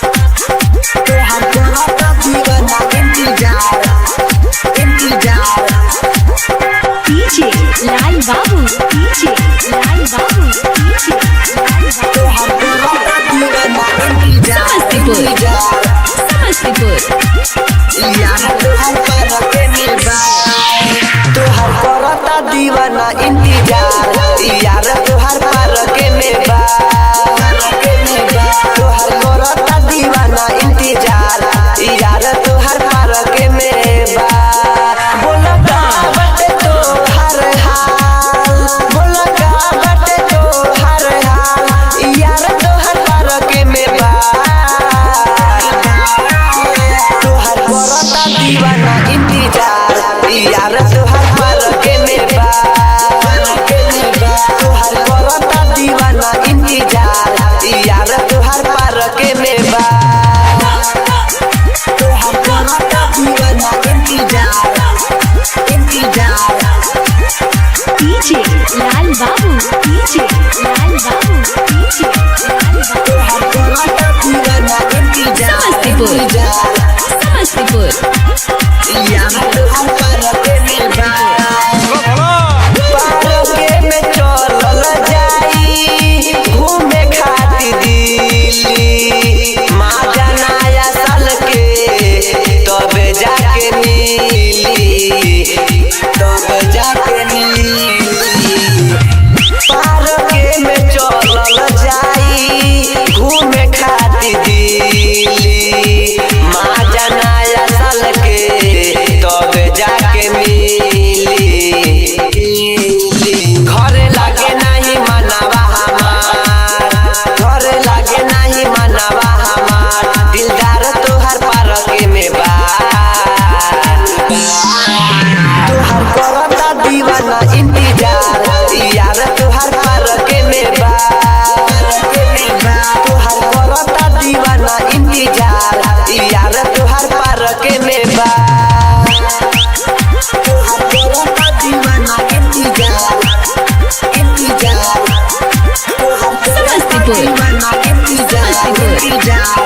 तोहर करता दीवाना इंतजार इंतजार। डीजे लाल बाबू, डीजे लाल बाबू, डीजे लाल बाबू। तोहर करता दीवाना इंतजार इंतजार। समस्तीपुर यार तोहर पर के मिलबा तोहर करता दीवाना इंतजार यार तोहर पर के मिलबा तोहर करता दीवाना इंतजार यार तोहर पर के मिलबा। बोल का बटे तोहर हाल बोल का बटे तोहर हाल यार तोहर पर के मिलबा। तोहर करता दीवाना इंतजार यार तोहर पर के मिलबा तोहर करता दीवाना इंतजार यार तोहर पर के मिलबा। तोहर करता दीवाना इंतजार इंतजार। डीजे लाल बाबू, डीजे लाल बाबू, डीजे लाल बाबू। तोहर करता दीवाना इंतजार इंतजार। समस्तीपुर यार तोहर पर के मिलबा। पार्के में चलल जाई घूमे खातिर दिल्ली माजा नया साल के तबे जाके मिली तबे जाके मिली। पार्के में चलल जाई घूमे खातिर दिल्ली माजा नया साल के तबे जाके मिली। घरे लागे नहीं मनावा हमार घरे लागे नहीं मनावा हमार दिलदार तोहर पर के में बा। तोहर करता दीवाना इंतजार यार तोहर पर के में बा तोहर करता दीवाना इंतजार यार तोहर पर के में बा। तोहर करता दीवाना इंतजार इंतजार। तोहर करता समस्तीपुर दीवाना इंतजार इंतजार।